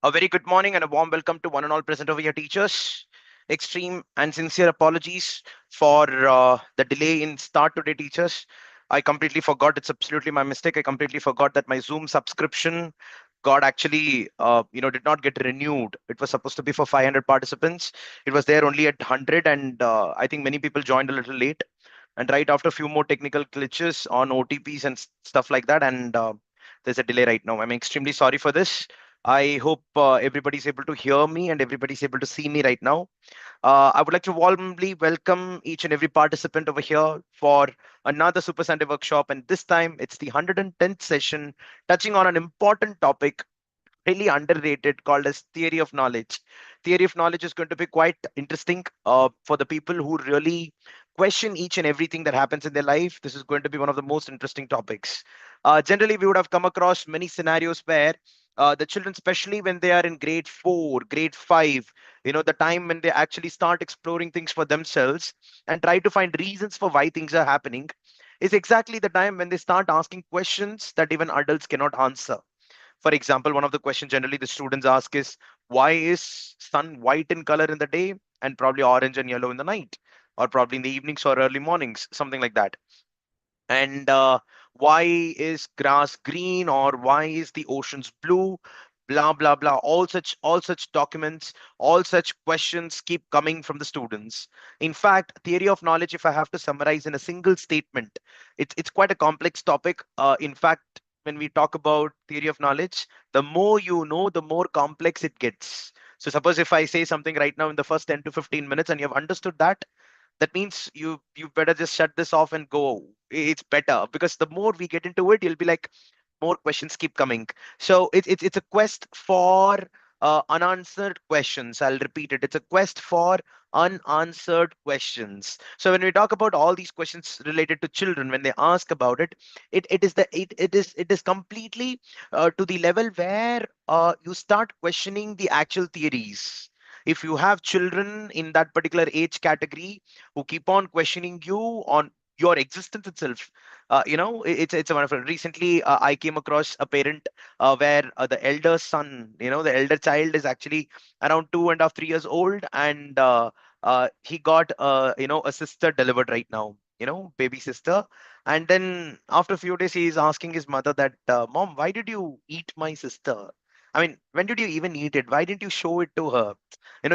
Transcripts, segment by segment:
A very good morning and a warm welcome to one and all present over here, teachers. Extreme and sincere apologies for the delay in start today, teachers. I completely forgot. It's absolutely my mistake. I completely forgot that my Zoom subscription got actually, did not get renewed. It was supposed to be for 500 participants. It was there only at 100, and I think many people joined a little late. And right after a few more technical glitches on OTPs and stuff like that, and there's a delay right now. I'm extremely sorry for this. I hope everybody's able to hear me and everybody's able to see me right now. I would like to warmly welcome each and every participant over here for another Super Sunday workshop. And this time it's the 110th session touching on an important topic, really underrated, called as theory of knowledge. Theory of knowledge is going to be quite interesting for the people who really question each and everything that happens in their life. This is going to be one of the most interesting topics. Generally, we would have come across many scenarios where the children, especially when they are in grade 4, grade 5, the time when they actually start exploring things for themselves and try to find reasons for why things are happening, is exactly the time when they start asking questions that even adults cannot answer. For example, one of the questions generally the students ask is, why is sun white in color in the day and probably orange and yellow in the night, or probably in the evenings or early mornings, something like that? And why is grass green, or why is the oceans blue? Blah blah blah. All such documents, all such questions keep coming from the students. In fact, theory of knowledge, if I have to summarize in a single statement, it's quite a complex topic. In fact, when we talk about theory of knowledge, the more you know, the more complex it gets. So suppose if I say something right now in the first 10 to 15 minutes and you have understood that, that means you better just shut this off and go. It's better, because the more we get into it, you'll be like, more questions keep coming. So it's a quest for unanswered questions. I'll repeat it. It's a quest for unanswered questions. So when we talk about all these questions related to children, when they ask about it, it is completely to the level where you start questioning the actual theories. If you have children in that particular age category who keep on questioning you on your existence itself, it's a wonderful. Recently, I came across a parent where the elder son, the elder child is actually around 2.5, 3 years old, and he got a sister delivered right now, baby sister. And then after a few days, he is asking his mother that, Mom, why did you eat my sister? I mean, when did you even eat it? Why didn't you show it to her?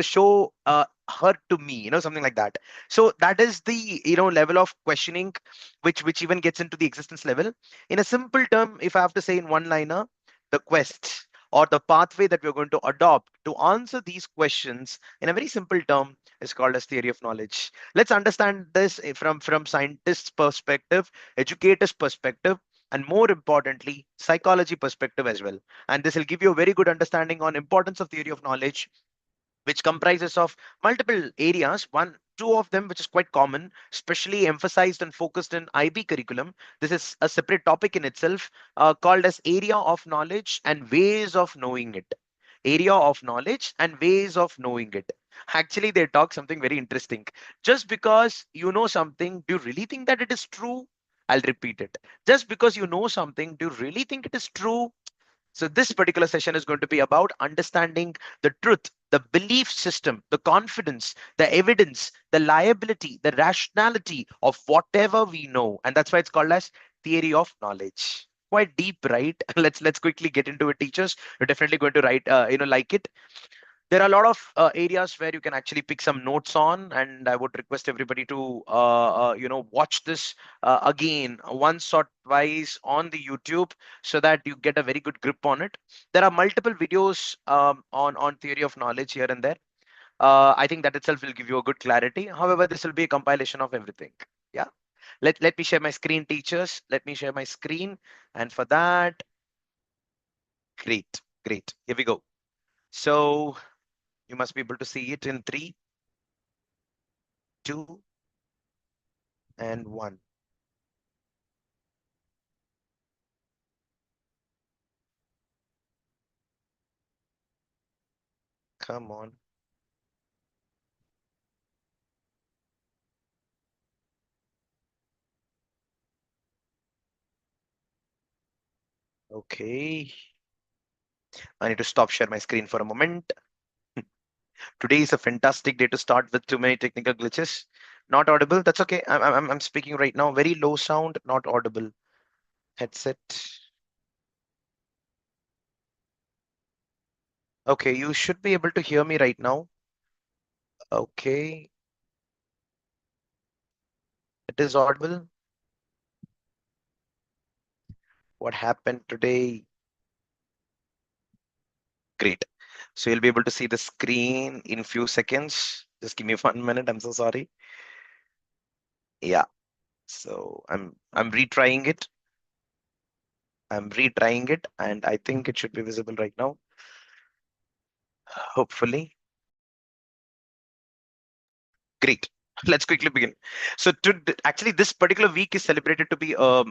Show her to me, something like that. So that is the level of questioning, which even gets into the existence level. In a simple term, if I have to say in one liner, the quest or the pathway that we're going to adopt to answer these questions in a very simple term is called as theory of knowledge. Let's understand this from scientists perspective, educators perspective, and more importantly, psychology perspective as well. And this will give you a very good understanding on importance of theory of knowledge, which comprises of multiple areas. Two of them, which is quite common, especially emphasized and focused in IB curriculum. This is a separate topic in itself, called as area of knowledge and ways of knowing it. Area of knowledge and ways of knowing it. Actually, they talk something very interesting. Just because you know something, do you really think that it is true? I'll repeat it. Just because you know something, do you really think it is true? So this particular session is going to be about understanding the truth, the belief system, the confidence, the evidence, the liability, the rationality of whatever we know. And that's why it's called as theory of knowledge. Quite deep, right? Let's quickly get into it, teachers. You're definitely going to write, like it. There are a lot of areas where you can actually pick some notes on, and I would request everybody to watch this again once or twice on the YouTube, so that you get a very good grip on it. There are multiple videos on theory of knowledge here and there. I think that itself will give you a good clarity. However, this will be a compilation of everything. Yeah. Let me share my screen, teachers. Let me share my screen. And for that, great, great. Here we go. So you must be able to see it in 3, 2, and 1. Come on. Okay. I need to stop share my screen for a moment. Today is a fantastic day to start with too many technical glitches. Not audible. That's okay. I'm speaking right now. Very low sound. Not audible. Headset. Okay, you should be able to hear me right now. Okay, it is audible. What happened today? Great. So you'll be able to see the screen in few seconds. Just give me 1 minute. I'm so sorry. Yeah. So I'm retrying it. I'm retrying it, and I think it should be visible right now. Hopefully. Great. Let's quickly begin. So, actually, this particular week is celebrated to be, a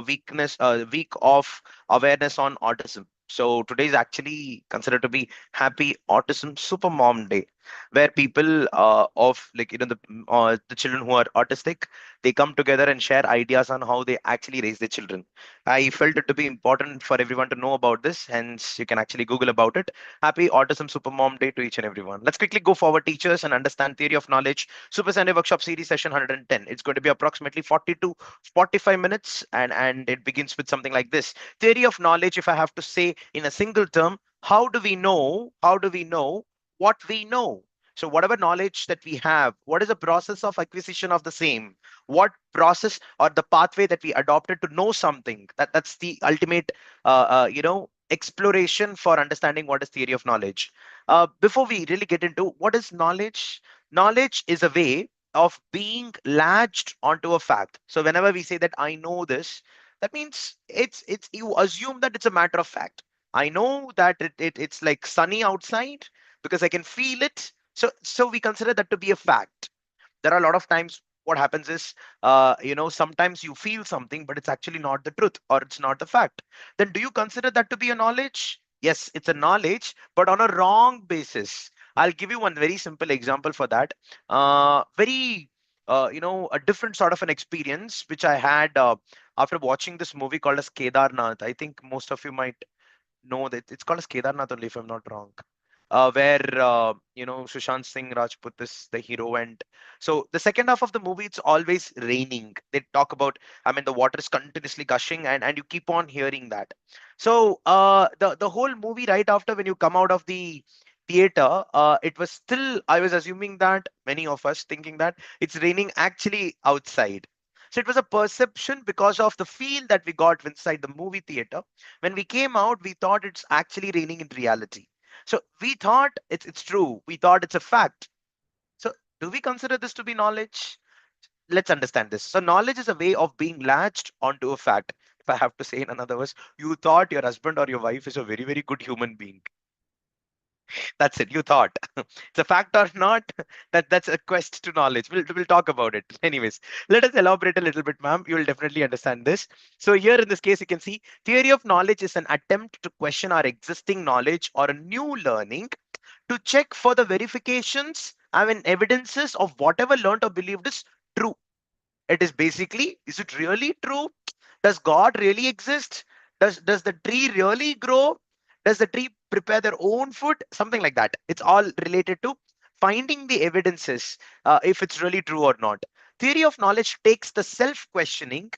week of awareness on autism. So today is actually considered to be Happy Autism Super Mom Day, where people of like the children who are autistic, they come together and share ideas on how they actually raise their children. I felt it to be important for everyone to know about this, hence you can actually Google about it. Happy Autism Super Mom Day to each and everyone. Let's quickly go forward, teachers, and understand theory of knowledge. Super Sunday Workshop Series session 110. It's going to be approximately 40 to 45 minutes, and it begins with something like this. Theory of knowledge, if I have to say in a single term, how do we know? How do we know what we know? So whatever knowledge that we have, what is the process of acquisition of the same? What process or the pathway that we adopted to know something? That's the ultimate, exploration for understanding what is theory of knowledge. Before we really get into what is knowledge, knowledge is a way of being latched onto a fact. So whenever we say that I know this, that means it's you assume that it's a matter of fact. I know that it's like sunny outside because I can feel it. So we consider that to be a fact. There are a lot of times what happens is sometimes you feel something but it's actually not the truth or it's not the fact. Then do you consider that to be a knowledge? Yes, it's a knowledge, but on a wrong basis. I'll give you one very simple example for that. Very a different sort of an experience which I had after watching this movie called as Kedarnath. I think most of you might know that it's called as Kedarnath only, if I'm not wrong. Where Sushant Singh Rajput is the hero, and so the second half of the movie, it's always raining. They talk about, I mean, the water is continuously gushing, and you keep on hearing that. So the whole movie, right after when you come out of the theater, it was still, I was assuming that many of us thinking that it's raining actually outside. So it was a perception because of the feel that we got inside the movie theater. When we came out, we thought it's actually raining in reality. So we thought it's true. We thought it's a fact. So do we consider this to be knowledge? Let's understand this. So knowledge is a way of being latched onto a fact. If I have to say in another words, you thought your husband or your wife is a very, very good human being. That's it. You thought. It's a fact or not. That's a quest to knowledge. We'll talk about it. Anyways, let us elaborate a little bit, ma'am. You will definitely understand this. So here in this case, you can see theory of knowledge is an attempt to question our existing knowledge or a new learning to check for the verifications, I mean evidences of whatever learned or believed is true. It is basically, is it really true? Does God really exist? Does the tree really grow? Does the tree prepare their own food? Something like that. It's all related to finding the evidences, if it's really true or not. Theory of knowledge takes the self-questioning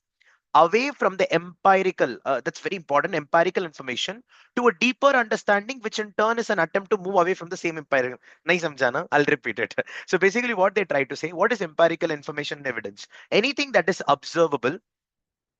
away from the empirical, that's very important, empirical information, to a deeper understanding, which in turn is an attempt to move away from the same empirical. Nahi samjha na? I'll repeat it. So basically what they try to say, what is empirical information and evidence? Anything that is observable,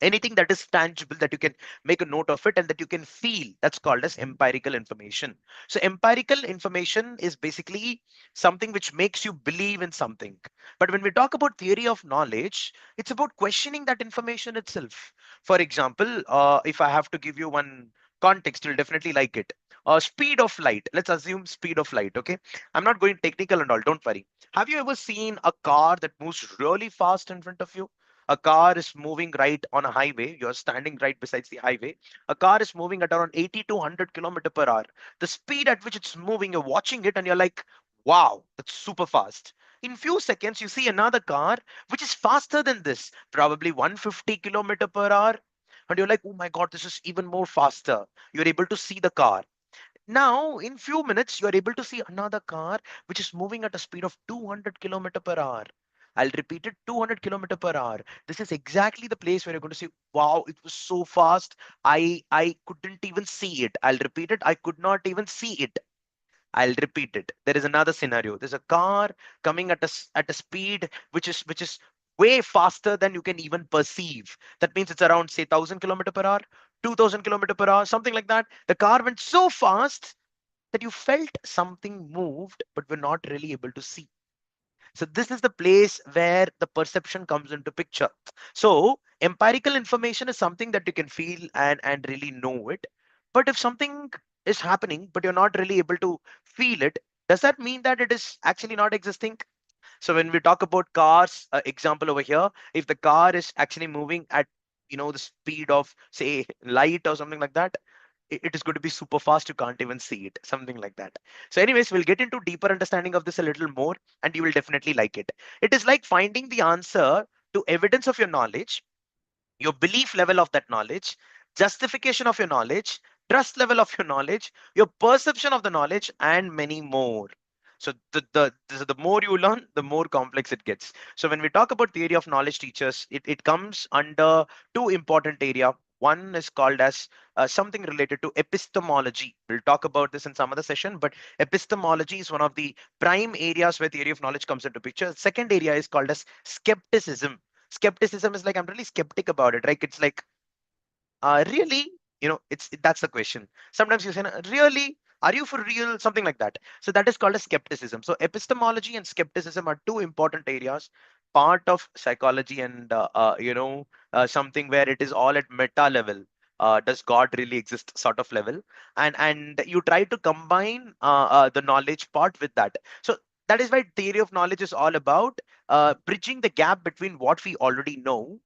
anything that is tangible, that you can make a note of it and that you can feel, that's called as empirical information. So empirical information is basically something which makes you believe in something. But when we talk about theory of knowledge, it's about questioning that information itself. For example, if I have to give you one context, you'll definitely like it. Speed of light, let's assume speed of light. Okay, I'm not going technical and all, don't worry. Have you ever seen a car that moves really fast in front of you? A car is moving right on a highway, you're standing right besides the highway. A car is moving at around 80 to 100 kilometer per hour. The speed at which it's moving, you're watching it and you're like, wow, that's super fast. In few seconds you see another car which is faster than this, probably 150 kilometer per hour, and you're like, oh my god, this is even more faster. You're able to see the car. Now, in few minutes, you are able to see another car which is moving at a speed of 200 kilometer per hour. I'll repeat it, 200 kilometer per hour. This is exactly the place where you're going to see, wow, it was so fast. I couldn't even see it. I'll repeat it. I could not even see it. I'll repeat it. There is another scenario. There's a car coming at at a speed which is way faster than you can even perceive. That means it's around say 1,000 kilometer per hour, 2,000 kilometer per hour, something like that. The car went so fast that you felt something moved, but were not really able to see. So this is the place where the perception comes into picture. So empirical information is something that you can feel and really know it. But if something is happening, but you're not really able to feel it, does that mean that it is actually not existing? So when we talk about cars, example over here, if the car is actually moving at the speed of say light or something like that, it is going to be super fast. You can't even see it, something like that. So anyways, we'll get into deeper understanding of this a little more, and you will definitely like it. It is like finding the answer to evidence of your knowledge, your belief level of that knowledge, justification of your knowledge, trust level of your knowledge, your perception of the knowledge, and many more. So the more you learn, the more complex it gets. So when we talk about theory of knowledge, teachers, it comes under two important area. One is called as something related to epistemology. We'll talk about this in some other session, but epistemology is one of the prime areas where theory of knowledge comes into picture. Second area is called as skepticism. Skepticism is like I'm really skeptic about it, right? It's like really, that's the question. Sometimes you say, really, are you for real, something like that. So that is called a skepticism. So epistemology and skepticism are two important areas, part of psychology, and something where it is all at meta level. Does God really exist sort of level, and you try to combine the knowledge part with that. So that is why theory of knowledge is all about bridging the gap between what we already know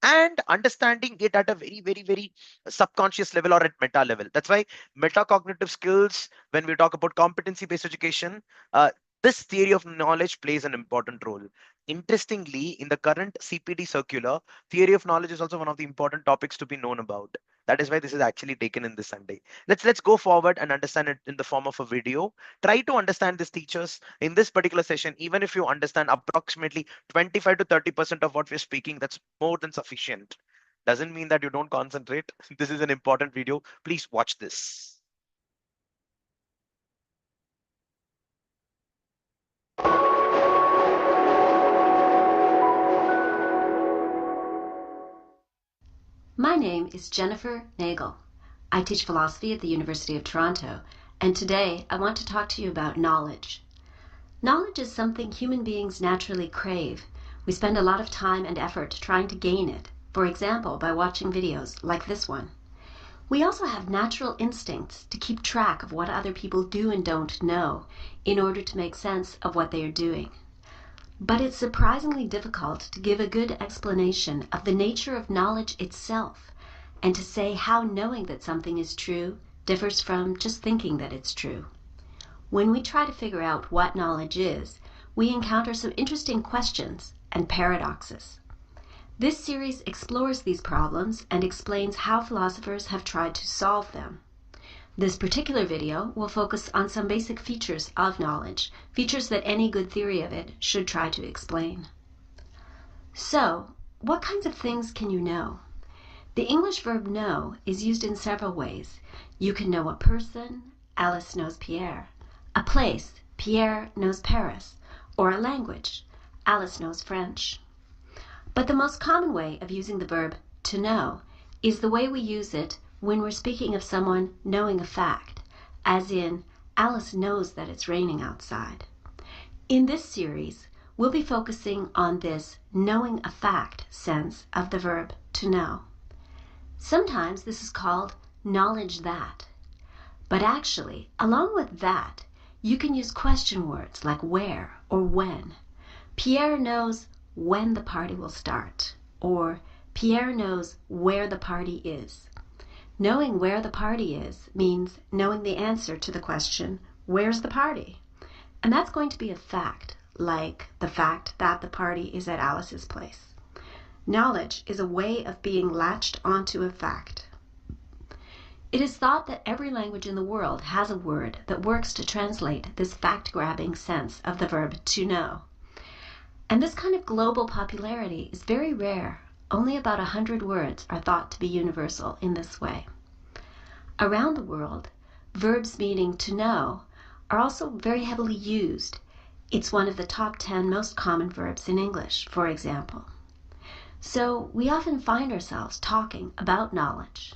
and understanding it at a very, very, very subconscious level or at meta level. That's why metacognitive skills, when we talk about competency based education, this theory of knowledge plays an important role. Interestingly, in the current CPD circular, theory of knowledge is also one of the important topics to be known about. That is why this is actually taken in this Sunday. Let's go forward and understand it in the form of a video. Try to understand this, teachers, in this particular session. Even if you understand approximately 25 to 30% of what we're speaking, that's more than sufficient. Doesn't mean that you don't concentrate. This is an important video. Please watch this. My name is Jennifer Nagel. I teach philosophy at the University of Toronto, and today I want to talk to you about knowledge. Knowledge is something human beings naturally crave. We spend a lot of time and effort trying to gain it, for example, by watching videos like this one. We also have natural instincts to keep track of what other people do and don't know in order to make sense of what they are doing. But it's surprisingly difficult to give a good explanation of the nature of knowledge itself, and to say how knowing that something is true differs from just thinking that it's true. When we try to figure out what knowledge is, we encounter some interesting questions and paradoxes. This series explores these problems and explains how philosophers have tried to solve them. This particular video will focus on some basic features of knowledge, features that any good theory of it should try to explain. So, what kinds of things can you know? The English verb know is used in several ways. You can know a person, Alice knows Pierre; a place, Pierre knows Paris; or a language, Alice knows French. But the most common way of using the verb to know is the way we use it when we're speaking of someone knowing a fact, as in, Alice knows that it's raining outside. In this series, we'll be focusing on this knowing a fact sense of the verb to know. Sometimes this is called knowledge that. But actually, along with that, you can use question words like where or when. Pierre knows when the party will start, or Pierre knows where the party is. Knowing where the party is means knowing the answer to the question, where's the party? And that's going to be a fact, like the fact that the party is at Alice's place. Knowledge is a way of being latched onto a fact. It is thought that every language in the world has a word that works to translate this fact-grabbing sense of the verb to know. And this kind of global popularity is very rare. Only about 100 words are thought to be universal in this way. Around the world, verbs meaning to know are also very heavily used. It's one of the top 10 most common verbs in English, for example. So we often find ourselves talking about knowledge.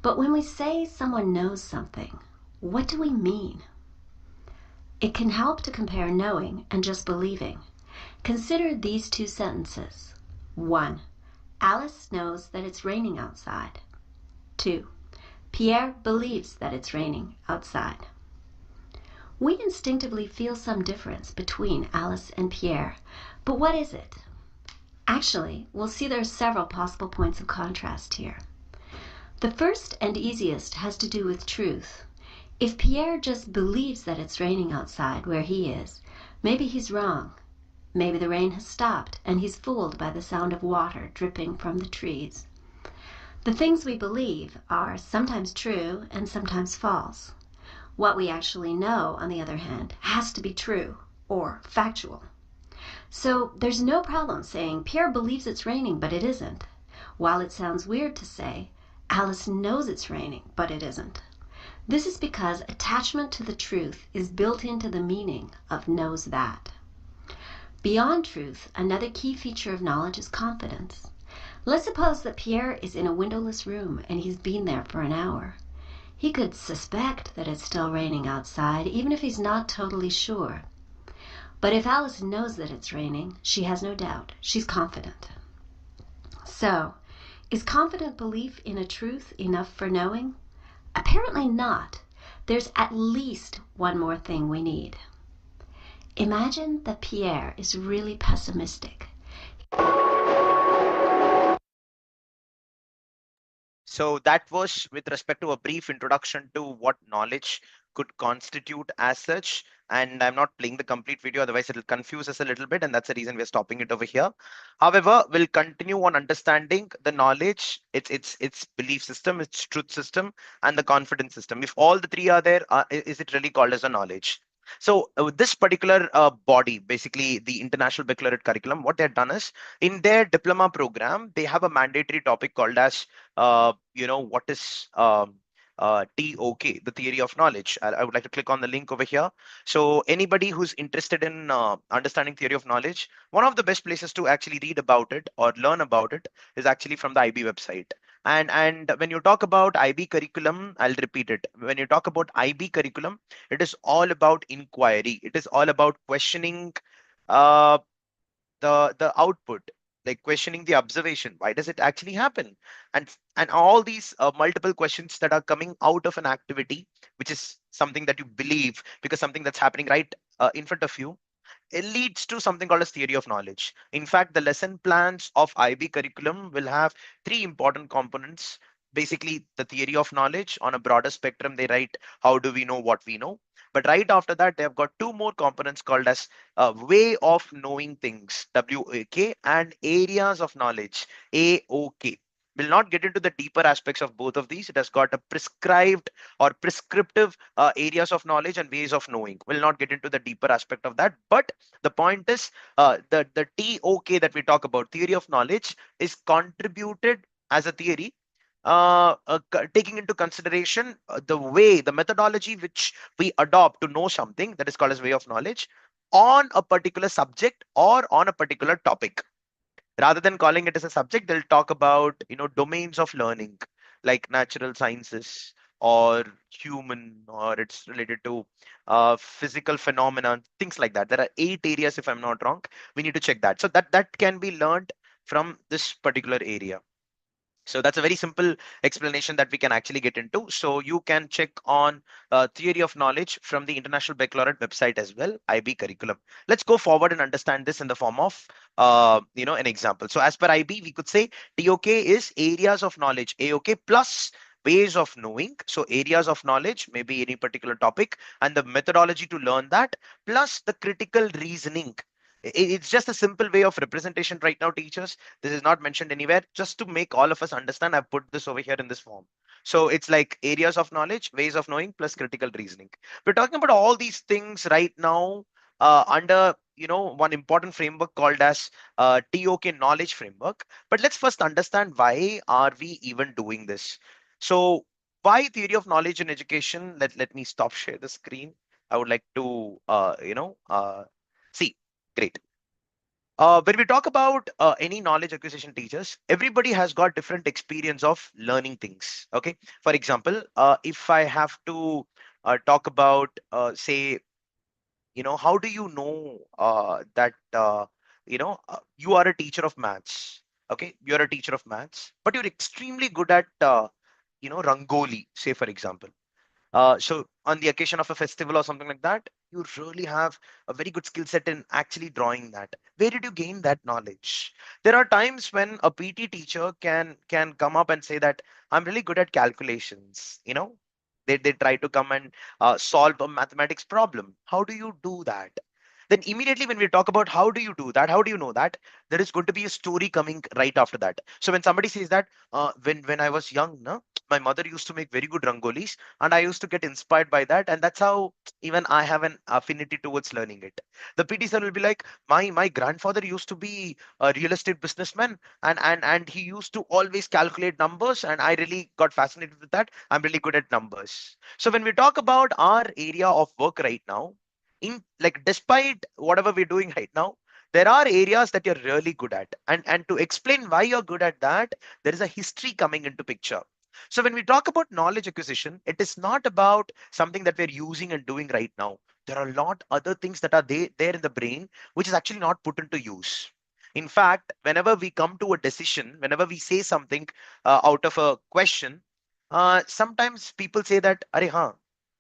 But when we say someone knows something, what do we mean? It can help to compare knowing and just believing. Consider these two sentences. 1. Alice knows that it's raining outside. 2. Pierre believes that it's raining outside. We instinctively feel some difference between Alice and Pierre, but what is it? Actually, we'll see there are several possible points of contrast here. The first and easiest has to do with truth. If Pierre just believes that it's raining outside where he is, maybe he's wrong. Maybe the rain has stopped and he's fooled by the sound of water dripping from the trees. The things we believe are sometimes true and sometimes false. What we actually know, on the other hand, has to be true or factual. So there's no problem saying Pierre believes it's raining, but it isn't, while it sounds weird to say Alice knows it's raining, but it isn't. This is because attachment to the truth is built into the meaning of knows that. Beyond truth, another key feature of knowledge is confidence. Let's suppose that Pierre is in a windowless room and he's been there for an hour. He could suspect that it's still raining outside, even if he's not totally sure. But if Alice knows that it's raining, she has no doubt. She's confident. So, is confident belief in a truth enough for knowing? Apparently not. There's at least one more thing we need. Imagine that Pierre is really pessimistic. So that was with respect to a brief introduction to what knowledge could constitute as such. And I'm not playing the complete video, otherwise it'll confuse us a little bit, and that's the reason we're stopping it over here. However, we'll continue on understanding the knowledge, its belief system, its truth system, and the confidence system. If all the three are there, is it really called as a knowledge? So this particular body, basically the International Baccalaureate Curriculum, what they've done is in their diploma program, they have a mandatory topic called as, what is TOK, the theory of knowledge. I would like to click on the link over here. So anybody who's interested in understanding theory of knowledge, one of the best places to actually read about it or learn about it is actually from the IB website. And when you talk about IB curriculum, I'll repeat it. When you talk about IB curriculum, it is all about inquiry. It is all about questioning uh, the output, like questioning the observation. Why does it actually happen? And all these multiple questions that are coming out of an activity, which is something that you believe because something that's happening right in front of you, it leads to something called as theory of knowledge. In fact, the lesson plans of IB curriculum will have three important components. Basically, the theory of knowledge on a broader spectrum, they write, how do we know what we know? But right after that, they've got two more components called as way of knowing things, WAK, and areas of knowledge, AOK. Will not get into the deeper aspects of both of these. It has got a prescribed or prescriptive areas of knowledge and ways of knowing. Will not get into the deeper aspect of that. But the point is, the TOK that we talk about, theory of knowledge, is contributed as a theory, taking into consideration the methodology which we adopt to know something, that is called as way of knowledge, on a particular subject or on a particular topic. Rather than calling it as a subject, they'll talk about domains of learning like natural sciences or human, or it's related to physical phenomena, things like that. There are 8 areas, if I'm not wrong. We need to check that. So that can be learned from this particular area. So that's a very simple explanation that we can actually get into. So you can check on theory of knowledge from the International Baccalaureate website as well, IB curriculum. Let's go forward and understand this in the form of an example. So as per IB, we could say TOK is areas of knowledge, AOK plus ways of knowing. So areas of knowledge, maybe any particular topic, and the methodology to learn that, plus the critical reasoning. It's just a simple way of representation right now, teachers. This is not mentioned anywhere. Just to make all of us understand, I've put this over here in this form. So it's like areas of knowledge, ways of knowing plus critical reasoning. We're talking about all these things right now under one important framework called as TOK knowledge framework. But let's first understand why are we even doing this. So why theory of knowledge in education? Let me stop share the screen. I would like to see. Great. When we talk about any knowledge acquisition teachers, everybody has got different experience of learning things. Okay. For example, if I have to talk about, say, how do you know that, you are a teacher of maths? Okay. You're a teacher of maths, but you're extremely good at, Rangoli, say, for example. So on the occasion of a festival or something like that, you really have a very good skill set in actually drawing that. Where did you gain that knowledge? There are times when a PT teacher can come up and say that I'm really good at calculations. They try to come and solve a mathematics problem. How do you do that? Then immediately when we talk about how do you do that, how do you know that, there is going to be a story coming right after that. So when somebody says that, when I was young, no, my mother used to make very good rangolis and I used to get inspired by that, and that's how even I have an affinity towards learning it. The PT sir will be like, my grandfather used to be a real estate businessman, and he used to always calculate numbers, and I really got fascinated with that. I'm really good at numbers. So when we talk about our area of work right now, in like despite whatever we're doing right now, there are areas that you're really good at, and to explain why you're good at that, there is a history coming into picture. So when we talk about knowledge acquisition, it is not about something that we're using and doing right now. There are a lot other things that are there in the brain which is actually not put into use. In fact, whenever we come to a decision, whenever we say something out of a question, sometimes people say that, "Arey, huh,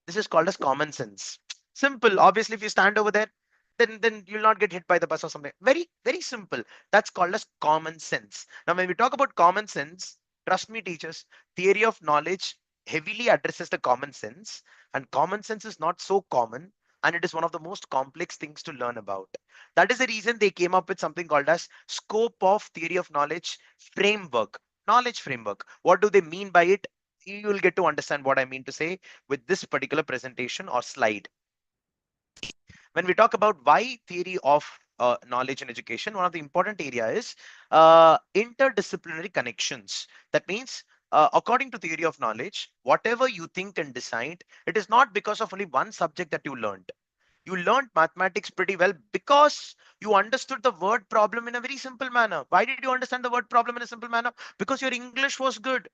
this is called as common sense." Simple. Obviously, if you stand over there, then you'll not get hit by the bus or something. Very, very simple. That's called as common sense. Now, when we talk about common sense, trust me, teachers, theory of knowledge heavily addresses the common sense, and common sense is not so common, and it is one of the most complex things to learn about. That is the reason they came up with something called as scope of theory of knowledge framework. Knowledge framework. What do they mean by it? You will get to understand what I mean to say with this particular presentation or slide. When we talk about why theory of knowledge and education, one of the important area is interdisciplinary connections. That means, according to theory of knowledge, whatever you think and decide, it is not because of only one subject that you learned. You learned mathematics pretty well because you understood the word problem in a very simple manner. Why did you understand the word problem in a simple manner? Because your English was good.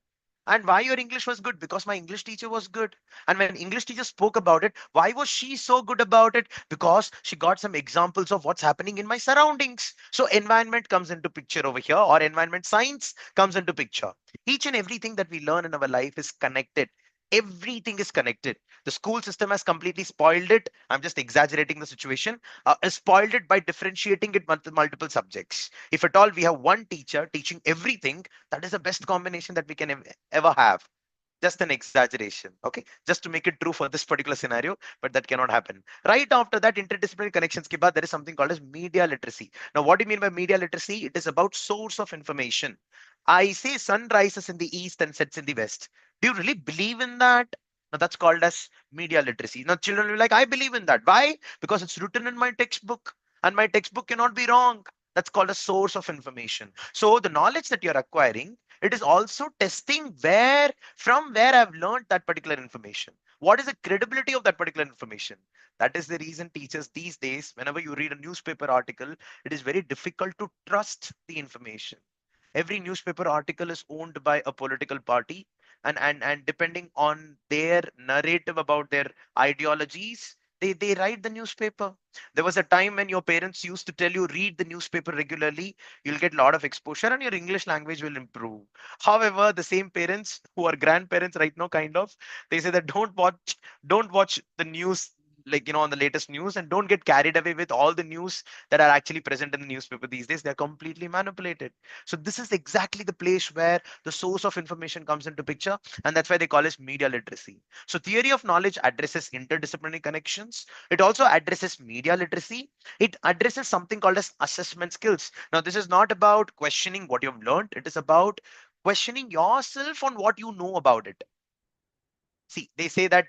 And why your English was good? Because my English teacher was good. And when English teacher spoke about it, why was she so good about it? Because she got some examples of what's happening in my surroundings. So environment comes into picture over here, or environment science comes into picture. Each and everything that we learn in our life is connected. Everything is connected. The school system has completely spoiled it. I'm just exaggerating the situation. Spoiled it by differentiating it multiple subjects. If at all we have one teacher teaching everything, that is the best combination that we can ever have. Just an exaggeration, okay, just to make it true for this particular scenario, but that cannot happen. Right after that, interdisciplinary connections ke baad, there is something called as media literacy. Now what do you mean by media literacy? It is about source of information. I say sun rises in the east and sets in the west. Do you really believe in that? Now that's called as media literacy. Now children will be like, I believe in that. Why? Because it's written in my textbook, and my textbook cannot be wrong. That's called a source of information. So the knowledge that you're acquiring, it is also testing from where I've learned that particular information. What is the credibility of that particular information? That is the reason teachers these days, whenever you read a newspaper article, it is very difficult to trust the information. Every newspaper article is owned by a political party, and depending on their narrative about their ideologies, they write the newspaper. There was a time when your parents used to tell you read the newspaper regularly, you'll get a lot of exposure and your English language will improve. However, the same parents who are grandparents right now, kind of, they say that don't watch the news, like, on the latest news, and don't get carried away with all the news that are actually present in the newspaper these days. They're completely manipulated. So this is exactly the place where the source of information comes into picture, and that's why they call it media literacy. So theory of knowledge addresses interdisciplinary connections. It also addresses media literacy. It addresses something called as assessment skills. Now this is not about questioning what you've learned, it is about questioning yourself on what you know about it. See, they say that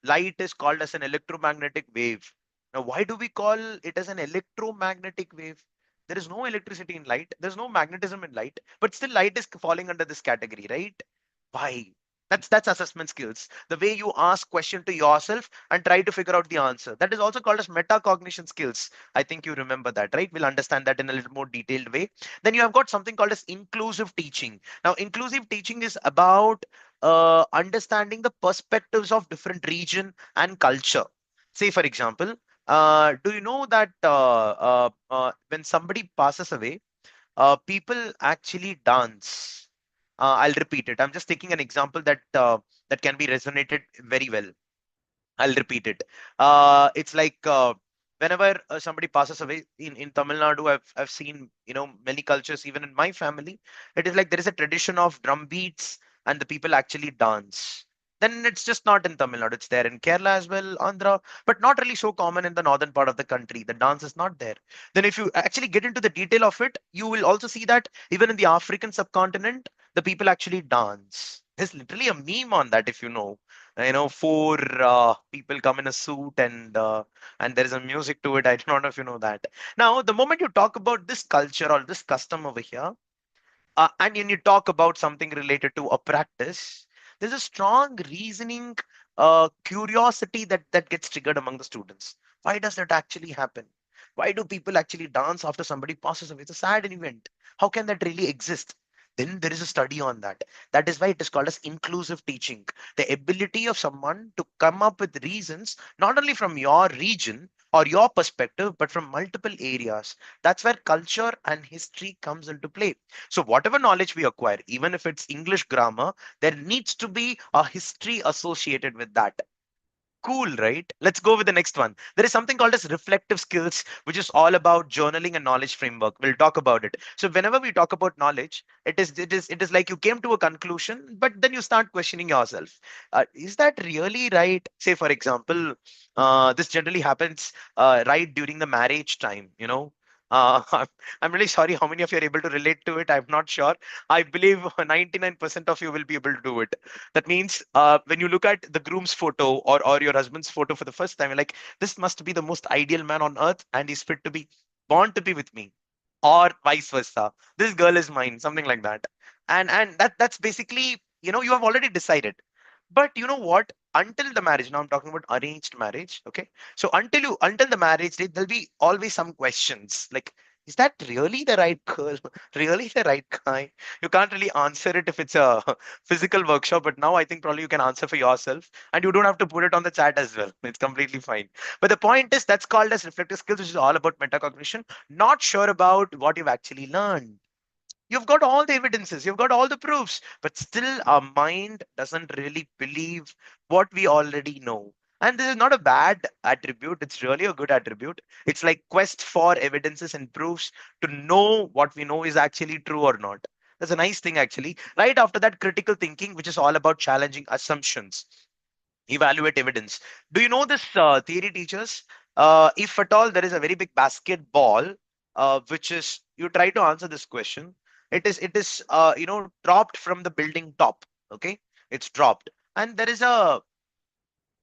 light is called as an electromagnetic wave. Now, why do we call it as an electromagnetic wave? There is no electricity in light. There's no magnetism in light, but still light is falling under this category, right? Why? That's assessment skills. The way you ask question to yourself and try to figure out the answer. That is also called as metacognition skills. I think you remember that, right? We'll understand that in a little more detailed way. Then you have got something called as inclusive teaching. Now, inclusive teaching is about understanding the perspectives of different region and culture. Say, for example, do you know that when somebody passes away, people actually dance? I'll repeat it. I'm just taking an example that that can be resonated very well. I'll repeat it. It's like whenever somebody passes away in Tamil Nadu, I've seen many cultures, even in my family. It is like there is a tradition of drum beats and the people actually dance. Then it's just not in Tamil Nadu. It's there in Kerala as well, Andhra, but not really so common in the northern part of the country. The dance is not there. Then if you actually get into the detail of it, you will also see that even in the African subcontinent, the people actually dance. There's literally a meme on that, if you know. Four people come in a suit and there is a music to it. I do not know if you know that. Now, the moment you talk about this culture or this custom over here, and when you talk about something related to a practice, there's a strong reasoning curiosity that gets triggered among the students. Why does that actually happen? Why do people actually dance after somebody passes away? It's a sad event. How can that really exist? Then there is a study on that. That is why it is called as inclusive teaching. The ability of someone to come up with reasons not only from your region or your perspective but from multiple areas. That's where culture and history comes into play. So whatever knowledge we acquire, even if it's English grammar, there needs to be a history associated with that. Cool, right? Let's go with the next one. There is something called as reflective skills, which is all about journaling and knowledge framework. We'll talk about it. So whenever we talk about knowledge, it is like you came to a conclusion, but then you start questioning yourself. Is that really right? Say, for example, this generally happens right during the marriage time, I'm really sorry how many of you are able to relate to it. I'm not sure. I believe 99% of you will be able to do it. That means when you look at the groom's photo or your husband's photo for the first time, you're like, this must be the most ideal man on earth, and he's fit to be born to be with me, or vice versa. This girl is mine, something like that. And that's basically, you have already decided. But you know what? Until the marriage, now I'm talking about arranged marriage. Okay. So until the marriage date, there'll be always some questions like, is that really the right girl? Really the right guy? You can't really answer it if it's a physical workshop, but now I think probably you can answer for yourself and you don't have to put it on the chat as well. It's completely fine. But the point is that's called as reflective skills, which is all about metacognition. Not sure about what you've actually learned. You've got all the evidences, you've got all the proofs, but still our mind doesn't really believe what we already know. And this is not a bad attribute, it's really a good attribute. It's like quest for evidences and proofs to know what we know is actually true or not. That's a nice thing actually. Right after that, critical thinking, which is all about challenging assumptions. Evaluate evidence. Do you know this theory, teachers? If at all there is a very big basketball, which is you try to answer this question, it is dropped from the building top. Okay, it's dropped, and there is a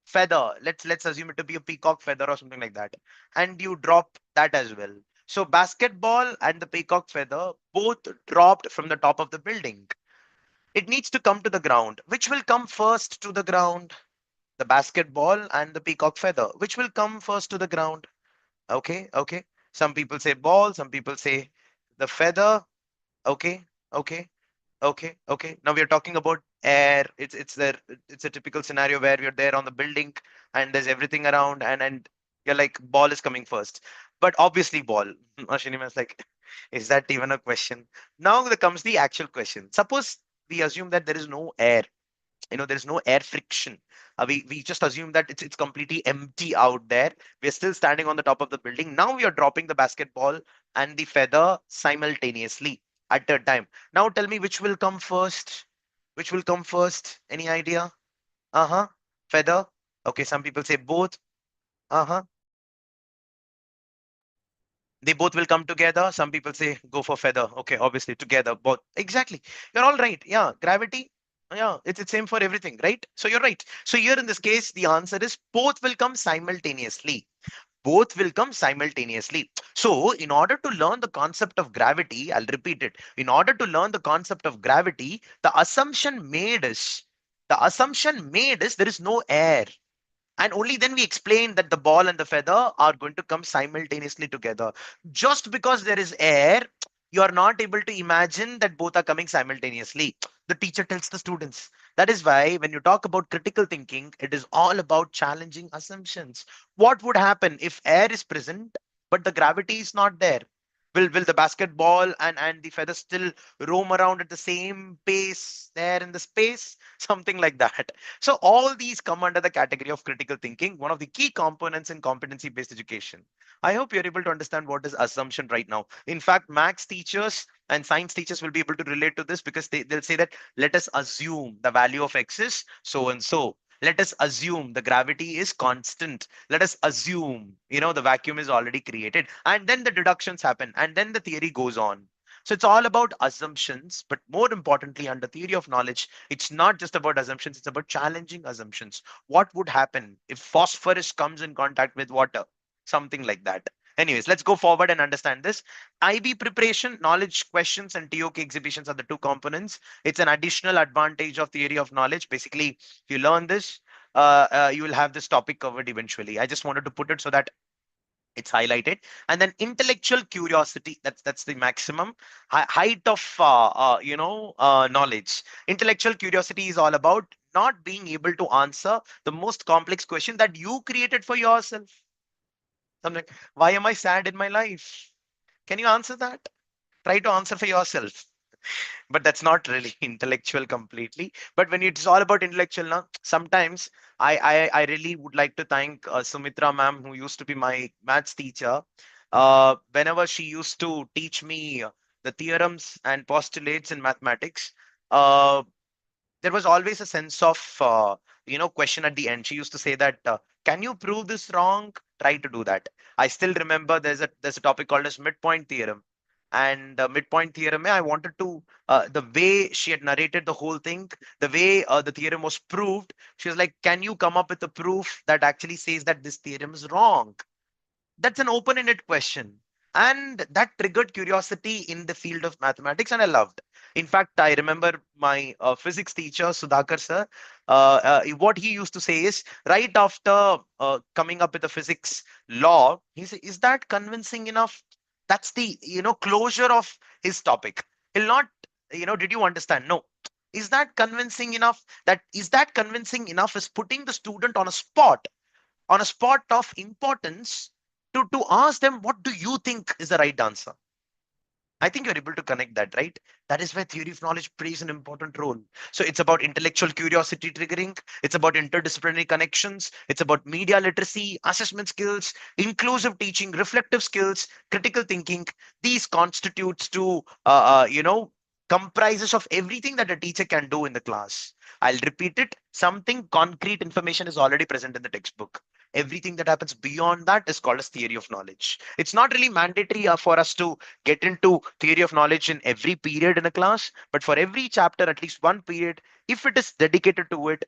feather. Let's assume it to be a peacock feather or something like that, and you drop that as well. So basketball and the peacock feather both dropped from the top of the building. It needs to come to the ground. Which will come first to the ground? The basketball and the peacock feather. Which will come first to the ground? Okay, okay. Some people say ball, some people say the feather. Okay, okay, okay, okay. Now we are talking about air. It's a typical scenario where you're there on the building and there's everything around and you're like ball is coming first. But obviously ball. Ashwini is like, is that even a question? Now there comes the actual question. Suppose we assume that there is no air, there's no air friction. We just assume that it's completely empty out there. We're still standing on the top of the building. Now we are dropping the basketball and the feather simultaneously at a time. Now tell me which will come first. Which will come first? Any idea? Uh-huh. Feather. Okay, some people say both. Uh-huh. They both will come together. Some people say go for feather. Okay, obviously together both. Exactly. You're all right. Yeah, gravity. Yeah, it's same for everything, right? So you're right. So here in this case, the answer is both will come simultaneously. Both will come simultaneously. So in order to learn the concept of gravity, I'll repeat it. In order to learn the concept of gravity, the assumption made is there is no air. And only then we explain that the ball and the feather are going to come simultaneously together. Just because there is air, you are not able to imagine that both are coming simultaneously. The teacher tells the students. That is why when you talk about critical thinking, it is all about challenging assumptions. What would happen if air is present but the gravity is not there? Will the basketball and the feather still roam around at the same pace there in the space? Something like that. So all these come under the category of critical thinking, one of the key components in competency-based education. I hope you're able to understand what is assumption right now. In fact, maths teachers and science teachers will be able to relate to this because they'll say that let us assume the value of x is so and so. Let us assume the gravity is constant. Let us assume, the vacuum is already created. And then the deductions happen. And then the theory goes on. So it's all about assumptions, but more importantly, under theory of knowledge, it's not just about assumptions, it's about challenging assumptions. What would happen if phosphorus comes in contact with water? Something like that. Anyways, let's go forward and understand this. IB preparation, knowledge questions, and TOK exhibitions are the two components. It's an additional advantage of theory of knowledge. Basically, if you learn this, you will have this topic covered eventually. I just wanted to put it so that it's highlighted. And then intellectual curiosity, that's the maximum height of knowledge. Intellectual curiosity is all about not being able to answer the most complex question that you created for yourself. I'm like, why am I sad in my life? Can you answer that? Try to answer for yourself. But that's not really intellectual completely. But when it's all about intellectual now, sometimes I really would like to thank Sumitra ma'am, who used to be my maths teacher. Whenever she used to teach me the theorems and postulates in mathematics, uh, there was always a sense of question at the end. She used to say that can you prove this wrong? Try to do that. I still remember there's a topic called as midpoint theorem. And midpoint theorem, I wanted to the way she had narrated the whole thing, the way the theorem was proved. She was like, can you come up with a proof that actually says that this theorem is wrong? That's an open-ended question. And that triggered curiosity in the field of mathematics, and I loved. In fact, I remember my physics teacher, Sudhakar sir, what he used to say is right after coming up with the physics law, he said, is that convincing enough? That's the, closure of his topic. He'll not, did you understand? No. Is that convincing enough is putting the student on a spot of importance to ask them, what do you think is the right answer? I think you're able to connect that, right? That is where theory of knowledge plays an important role. So it's about intellectual curiosity triggering, it's about interdisciplinary connections, it's about media literacy, assessment skills, inclusive teaching, reflective skills, critical thinking. These constitutes to comprises of everything that a teacher can do in the class. I'll repeat it. Something concrete information is already present in the textbook. Everything that happens beyond that is called as theory of knowledge. It's not really mandatory for us to get into theory of knowledge in every period in a class, but for every chapter, at least one period, if it is dedicated to it,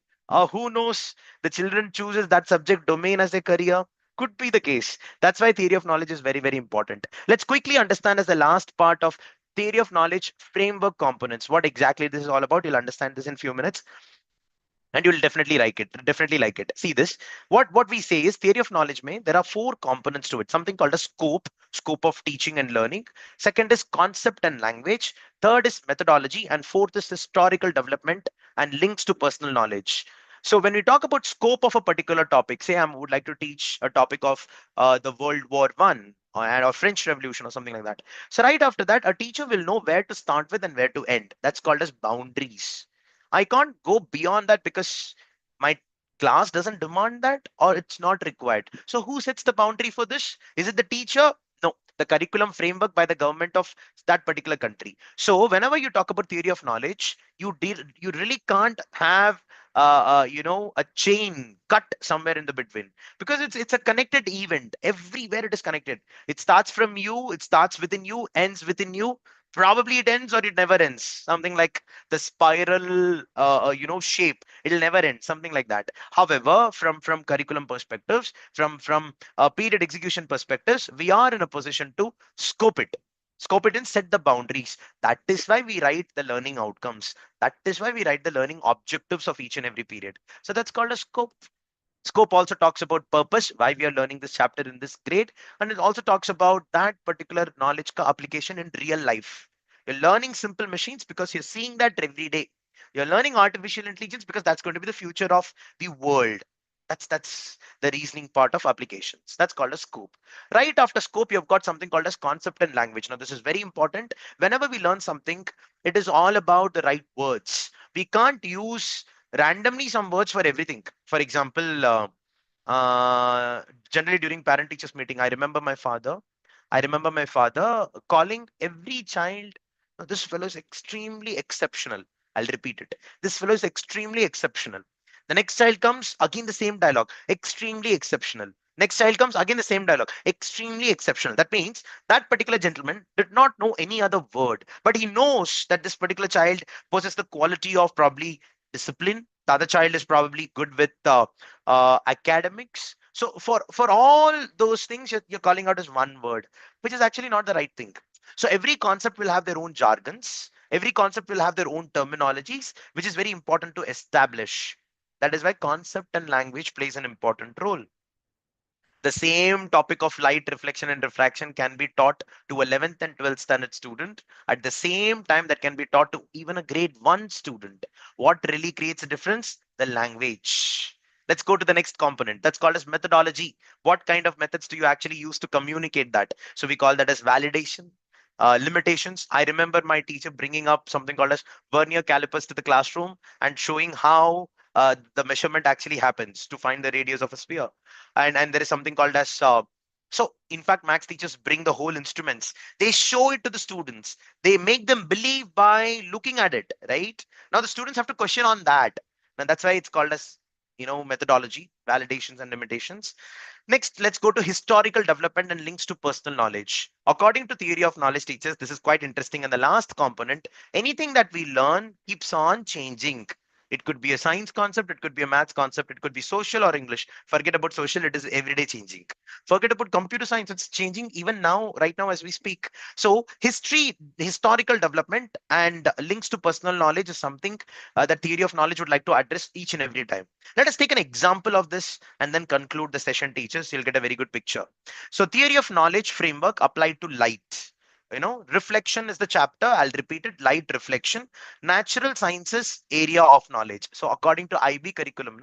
who knows, the children chooses that subject domain as a career. Could be the case. That's why theory of knowledge is very, very important. Let's quickly understand as the last part of theory of knowledge framework components. What exactly this is all about, you'll understand this in few minutes and you'll definitely like it. See this, what we say is theory of knowledge may there are four components to it. Something called a scope of teaching and learning. Second is concept and language. Third is methodology, and fourth is historical development and links to personal knowledge. So when we talk about scope of a particular topic, say I would like to teach a topic of the World War I or French Revolution or something like that. So right after that, a teacher will know where to start with and where to end. That's called as boundaries. I can't go beyond that because my class doesn't demand that or it's not required. So who sets the boundary for this? Is it the teacher? No, the curriculum framework by the government of that particular country. So whenever you talk about theory of knowledge, you really can't have a chain cut somewhere in the between, because it's a connected event. Everywhere it is connected. It starts from you, it starts within you, ends within you. Probably it ends or it never ends, something like the spiral shape, it'll never end, something like that. However, from curriculum perspectives, from period execution perspectives, we are in a position to scope it and set the boundaries. That is why we write the learning outcomes. That is why we write the learning objectives of each and every period. So that's called a scope. Scope also talks about purpose, why we are learning this chapter in this grade, and it also talks about that particular knowledge application in real life. You're learning simple machines because you're seeing that every day. You're learning artificial intelligence because that's going to be the future of the world. That's the reasoning part of applications. That's called a scope. Right after scope, you've got something called as concept and language. Now, this is very important. Whenever we learn something, it is all about the right words. We can't use randomly some words for everything. For example, uh, generally during parent teachers meeting, I remember my father calling every child, "No, this fellow is extremely exceptional." I'll repeat it. This fellow is extremely exceptional. The next child comes, again the same dialogue, extremely exceptional. Next child comes, again the same dialogue, extremely exceptional. That means that particular gentleman did not know any other word, but he knows that this particular child possesses the quality of probably discipline. The other child is probably good with academics. So for all those things, you're calling out as one word, which is actually not the right thing. So every concept will have their own jargons. Every concept will have their own terminologies, which is very important to establish. That is why concept and language plays an important role. The same topic of light reflection and refraction can be taught to 11th and 12th standard student at the same time that can be taught to even a grade 1 student. What really creates a difference? The language. Let's go to the next component. That's called as methodology. What kind of methods do you actually use to communicate that? So we call that as validation. Limitations. I remember my teacher bringing up something called as vernier calipers to the classroom and showing how the measurement actually happens to find the radius of a sphere. And there is something called as so in fact, max teachers bring the whole instruments. They show it to the students. They make them believe by looking at it, right? Now the students have to question on that, and that's why it's called as methodology, validations and limitations. Next, let's go to historical development and links to personal knowledge. According to theory of knowledge teachers, this is quite interesting. And the last component, anything that we learn keeps on changing. It could be a science concept, it could be a maths concept, it could be social or English. Forget about social, it is everyday changing. Forget about computer science, it's changing even now, right now as we speak. So historical development and links to personal knowledge is something that theory of knowledge would like to address each and every time. Let us take an example of this and then conclude the session, teachers. You'll get a very good picture. So theory of knowledge framework applied to light. Reflection is the chapter. I'll repeat it. Light reflection. Natural sciences area of knowledge. So according to IB curriculum,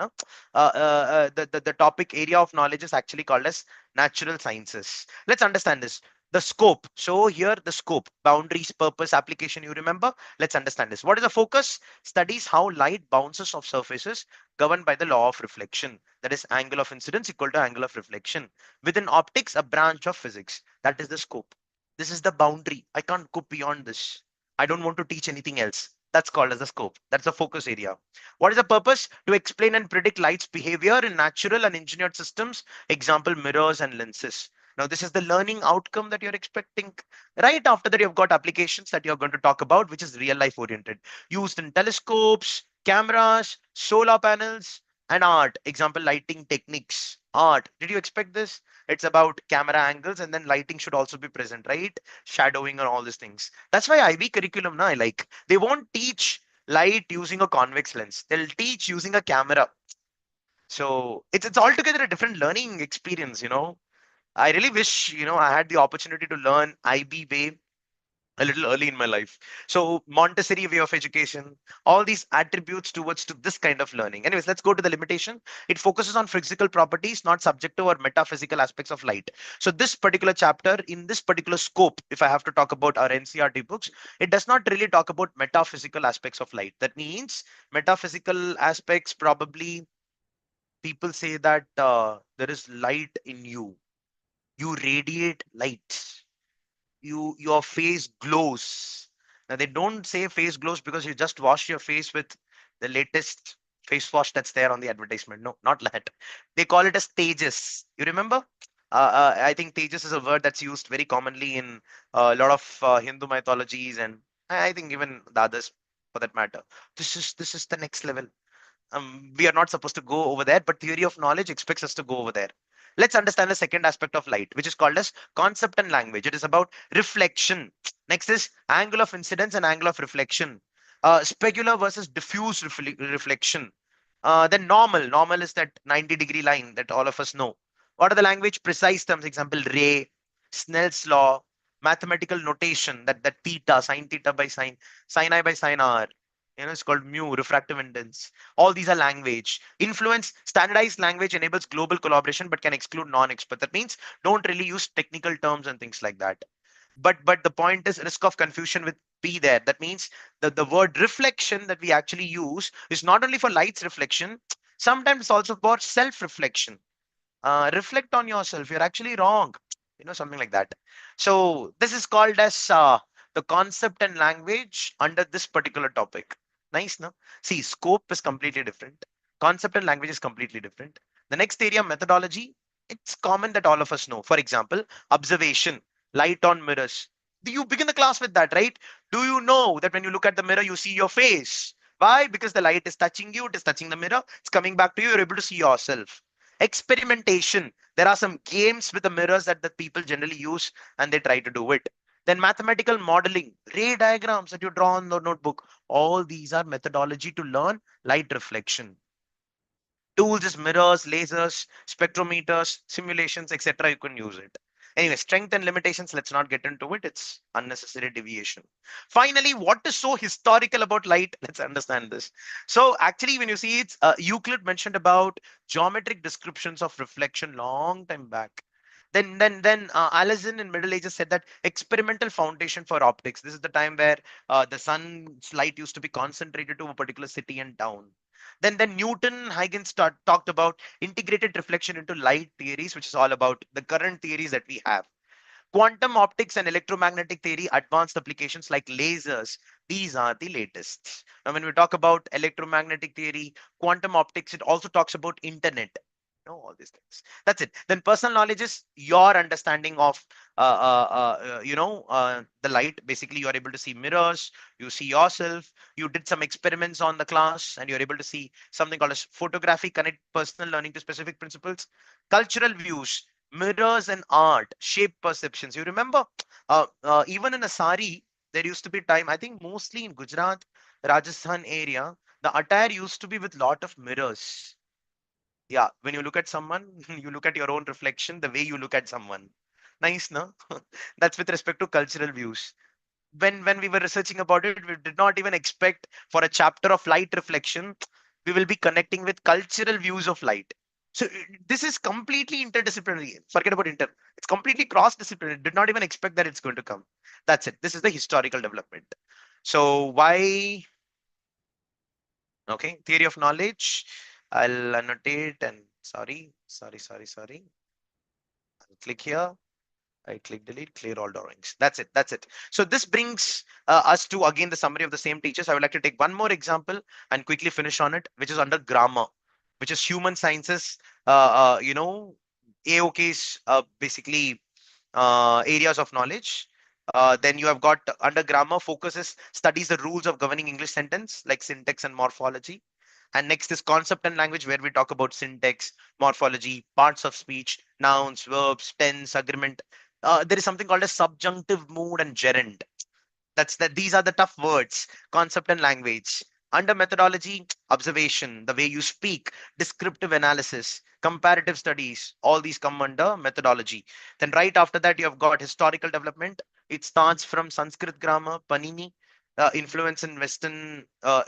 the topic area of knowledge is actually called as natural sciences. Let's understand this. The scope. So here the scope, boundaries, purpose, application. You remember? Let's understand this. What is the focus? Studies how light bounces off surfaces governed by the law of reflection. That is angle of incidence equal to angle of reflection. Within optics, a branch of physics. That is the scope. This is the boundary. I can't go beyond this. I don't want to teach anything else. That's called as the scope. That's the focus area. What is the purpose? To explain and predict light's behavior in natural and engineered systems. Example, mirrors and lenses. Now, this is the learning outcome that you're expecting. Right after that, you've got applications that you're going to talk about, which is real life oriented. Used in telescopes, cameras, solar panels, and art. Example, lighting techniques. Art. Did you expect this? It's about camera angles and then lighting should also be present, right? Shadowing and all these things. That's why IB curriculum now I like. They won't teach light using a convex lens. They'll teach using a camera. So it's altogether a different learning experience. I really wish, I had the opportunity to learn IB way a little early in my life. So Montessori way of education, all these attributes towards to this kind of learning. Anyways, let's go to the limitation. It focuses on physical properties, not subjective or metaphysical aspects of light. So this particular chapter in this particular scope, if I have to talk about our NCRT books, it does not really talk about metaphysical aspects of light. That means metaphysical aspects, probably people say that there is light in you. You radiate light. Your face glows. Now they don't say face glows because you just wash your face with the latest face wash that's there on the advertisement. No, not that. They call it as stages. You remember? I think Tejas is a word that's used very commonly in a lot of Hindu mythologies, and I think even the others for that matter. This is the next level. We are not supposed to go over there, but theory of knowledge expects us to go over there. Let's understand the second aspect of light, which is called as concept and language. It is about reflection. Next is angle of incidence and angle of reflection. Specular versus diffuse reflection. Then normal. Normal is that 90-degree line that all of us know. What are the language? Precise terms. Example, ray, Snell's law, mathematical notation, that theta, sine theta by sine I by sine r. It's called mu, refractive index. All these are language. Influence, standardized language enables global collaboration but can exclude non-expert. That means don't really use technical terms and things like that. But the point is risk of confusion with be there. That means the word reflection that we actually use is not only for light's reflection, sometimes also for self-reflection. Reflect on yourself. You're actually wrong. Something like that. So this is called as the concept and language under this particular topic. Nice, no? See, scope is completely different. Concept and language is completely different. The next area, methodology, it's common that all of us know. For example, observation, light on mirrors. You begin the class with that, right? Do you know that when you look at the mirror, you see your face? Why? Because the light is touching you, it is touching the mirror, it's coming back to you, you're able to see yourself. Experimentation, there are some games with the mirrors that the people generally use and they try to do it. Then mathematical modeling, ray diagrams that you draw on the notebook, all these are methodology to learn light reflection. Tools is mirrors, lasers, spectrometers, simulations, etc. You can use it. Anyway, strength and limitations, let's not get into it. It's unnecessary deviation. Finally, what is so historical about light? Let's understand this. So actually, when you see it's Euclid mentioned about geometric descriptions of reflection long time back. Then Allison in Middle Ages said that experimental foundation for optics. This is the time where the sun's light used to be concentrated to a particular city and town. Then Newton, Huygens talked about integrated reflection into light theories, which is all about the current theories that we have. Quantum optics and electromagnetic theory, advanced applications like lasers, these are the latest. Now, when we talk about electromagnetic theory, quantum optics, it also talks about internet. All these things. That's it. Then personal knowledge is your understanding of, the light. Basically, you are able to see mirrors, you see yourself, you did some experiments on the class, and you're able to see something called as photography, connect personal learning to specific principles. Cultural views, mirrors and art shape perceptions. You remember, even in a sari, there used to be time, I think mostly in Gujarat, Rajasthan area, the attire used to be with lot of mirrors. Yeah, when you look at someone, you look at your own reflection, the way you look at someone. Nice, no? That's with respect to cultural views. When we were researching about it, we did not even expect for a chapter of light reflection, we will be connecting with cultural views of light. So this is completely interdisciplinary. Forget about inter. It's completely cross-disciplinary. Did not even expect that it's going to come. That's it. This is the historical development. So why? Okay, theory of knowledge. I'll annotate and sorry. I'll click here. I click delete, clear all drawings. That's it. That's it. So this brings us to again the summary of the same teachers. I would like to take one more example and quickly finish on it, which is under grammar, which is human sciences. AOK's basically areas of knowledge. Then you have got under grammar focuses studies the rules of governing English sentence like syntax and morphology. And next is concept and language, where we talk about syntax, morphology, parts of speech, nouns, verbs, tense, agreement. There is something called a subjunctive mood and gerund. These are the tough words, concept and language. Under methodology, observation, the way you speak, descriptive analysis, comparative studies, all these come under methodology. Then right after that, you have got historical development. It starts from Sanskrit grammar, Panini, influence in Western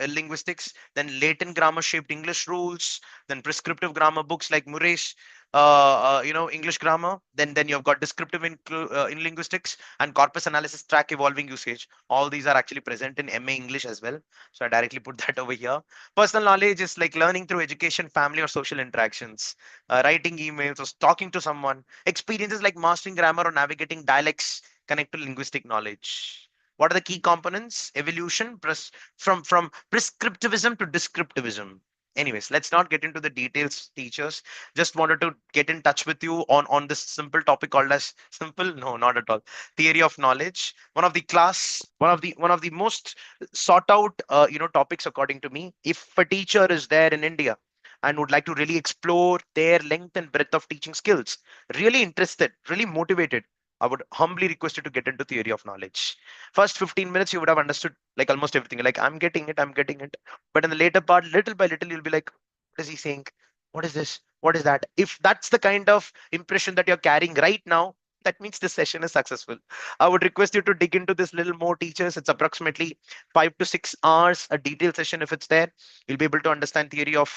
linguistics, then Latin grammar shaped English rules, then prescriptive grammar books like Murray's, English grammar. Then you've got descriptive in linguistics and corpus analysis track evolving usage. All these are actually present in MA English as well. So I directly put that over here. Personal knowledge is like learning through education, family, or social interactions, writing emails, or talking to someone. Experiences like mastering grammar or navigating dialects connect to linguistic knowledge. What are the key components? Evolution, from prescriptivism to descriptivism. Anyways, let's not get into the details, teachers. Just wanted to get in touch with you on this simple topic called as simple, no, not at all, theory of knowledge. One of the most sought out topics according to me. If a teacher is there in India and would like to really explore their length and breadth of teaching skills, really interested, really motivated, I would humbly request you to get into theory of knowledge. First 15 minutes, you would have understood like almost everything. Like, I'm getting it. But in the later part, little by little, you'll be like, what is he saying? What is this? What is that? If that's the kind of impression that you're carrying right now, that means this session is successful. I would request you to dig into this little more, teachers. It's approximately 5 to 6 hours, a detailed session. If it's there, you'll be able to understand theory of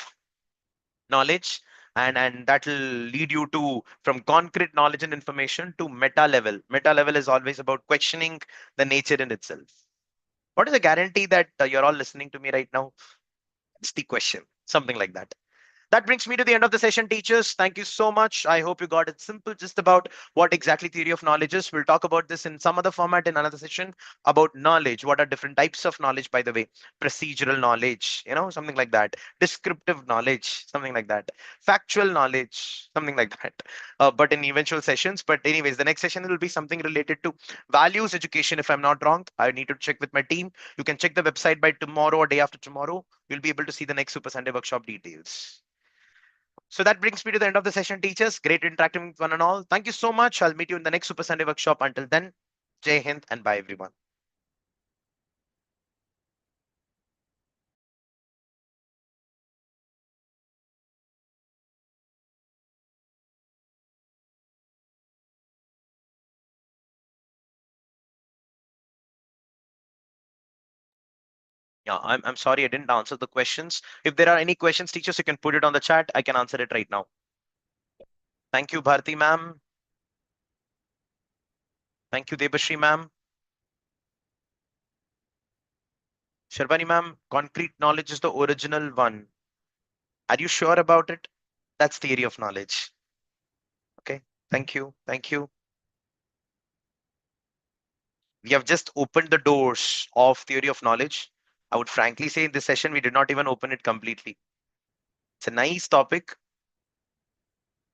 knowledge, and that will lead you to from concrete knowledge and information to meta level is always about questioning the nature in itself. What is the guarantee that you're all listening to me right now? It's the question, something like that. That brings me to the end of the session, teachers. Thank you so much. I hope you got it simple just about what exactly theory of knowledge is. We'll talk about this in some other format in another session about knowledge. What are different types of knowledge, by the way? Procedural knowledge, something like that. Descriptive knowledge, something like that. Factual knowledge, something like that. But in eventual sessions. But anyways, the next session will be something related to values education. If I'm not wrong, I need to check with my team. You can check the website by tomorrow or day after tomorrow. You'll be able to see the next Super Sunday workshop details. So that brings me to the end of the session, teachers. Great interacting with one and all. Thank you so much. I'll meet you in the next Super Sunday workshop. Until then, Jai Hind and bye, everyone. Yeah, I'm sorry I didn't answer the questions. If there are any questions, teachers, you can put it on the chat. I can answer it right now. Thank you, Bharti ma'am. Thank you, Debashri ma'am. Sharbani ma'am, concrete knowledge is the original one. Are you sure about it? That's theory of knowledge. Okay. Thank you. Thank you. We have just opened the doors of theory of knowledge. I would frankly say in this session, we did not even open it completely. It's a nice topic.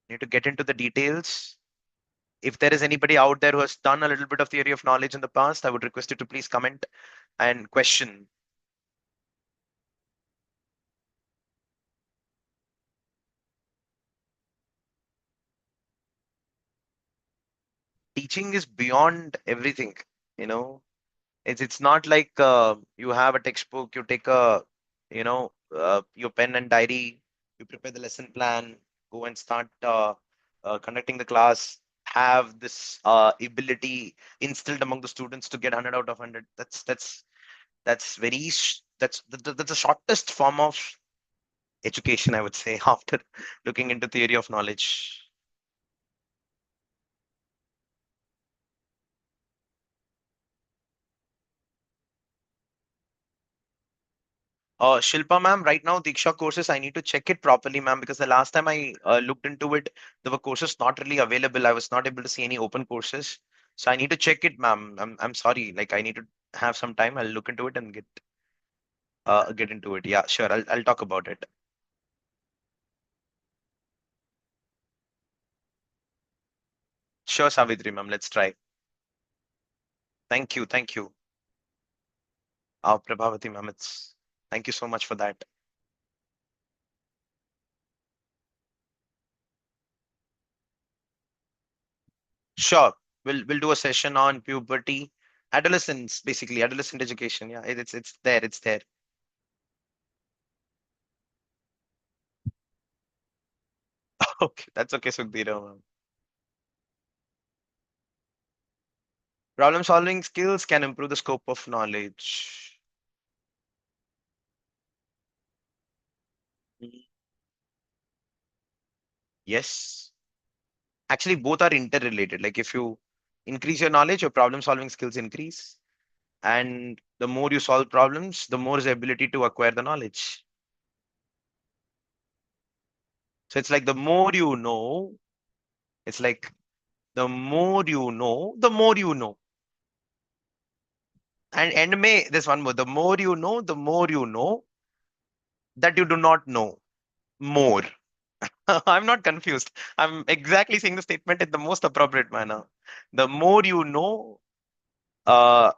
Need to get into the details. If there is anybody out there who has done a little bit of theory of knowledge in the past, I would request you to please comment and question. Teaching is beyond everything, you know. It's not like you have a textbook, you take your pen and diary, you prepare the lesson plan, go and start conducting the class, have this ability instilled among the students to get 100 out of 100. That's the shortest form of education, I would say, after looking into theory of knowledge. Shilpa ma'am, right now Diksha courses, I need to check it properly, ma'am, because the last time I looked into it, there were courses not really available. I was not able to see any open courses. So I need to check it, ma'am. I'm sorry. Like, I need to have some time. I'll look into it and get into it. Yeah, sure. I'll talk about it. Sure, Savitri ma'am. Let's try. Thank you. Thank you. Prabhavati ma'am. Thank you so much for that. Sure. We'll do a session on puberty, adolescence, basically adolescent education. Yeah, it's there. It's there. Okay, that's okay, Sukhdira ma'am. Problem solving skills can improve the scope of knowledge. Mm, yes. Actually, both are interrelated. Like, if you increase your knowledge, your problem solving skills increase. And the more you solve problems, the more is the ability to acquire the knowledge. So it's like the more you know, it's like the more you know, the more you know. And may there's one more. The more you know, the more you know. that you do not know more. I'm not confused. I'm exactly saying the statement in the most appropriate manner. The more you know, uh,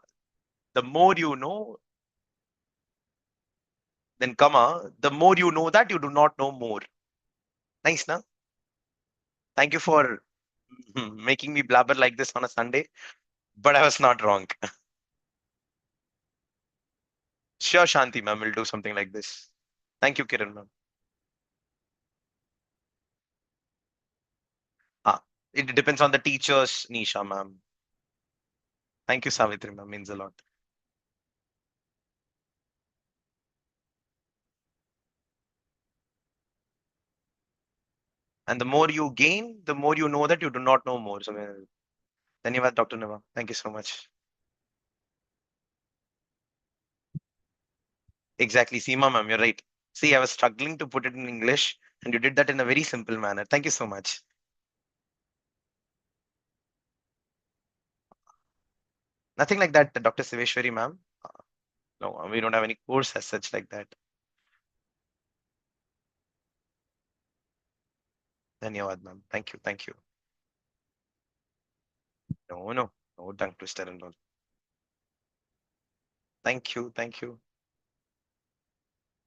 the more you know, then comma, the more you know that you do not know more. Nice, na? Thank you for making me blabber like this on a Sunday, but I was not wrong. Sure, Shanti, ma'am, will do something like this. Thank you, Kiran, ma'am. Ah, it depends on the teacher's Nisha, ma'am. Thank you, Savitri, ma'am. Means a lot. And the more you gain, the more you know that you do not know more. So, धन्यवाद, Dr. Neva. Thank you so much. Exactly, Seema, ma'am, you're right. See, I was struggling to put it in English, and you did that in a very simple manner. Thank you so much. Nothing like that, Dr. Siveshwari, ma'am. No, we don't have any course as such like that. Dhanyavad, ma'am. Thank you. Thank you. No, no, no tongue twister and all. Thank you. Thank you.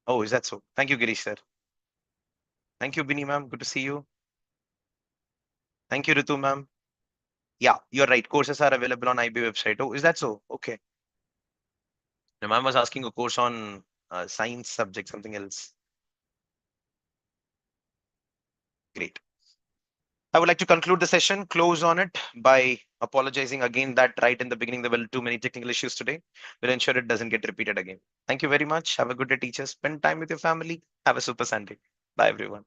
Oh, is that so? Thank you, Girish, sir. Thank you, Bini, ma'am. Good to see you. Thank you, Ritu, ma'am. Yeah, you're right. Courses are available on IB website. Oh, is that so? Okay. The ma'am was asking a course on science subject, something else. Great. I would like to conclude the session, close on it by apologizing again that right in the beginning there were too many technical issues today. We'll ensure it doesn't get repeated again. Thank you very much. Have a good day, teachers. Spend time with your family. Have a super Sunday. Bye, everyone.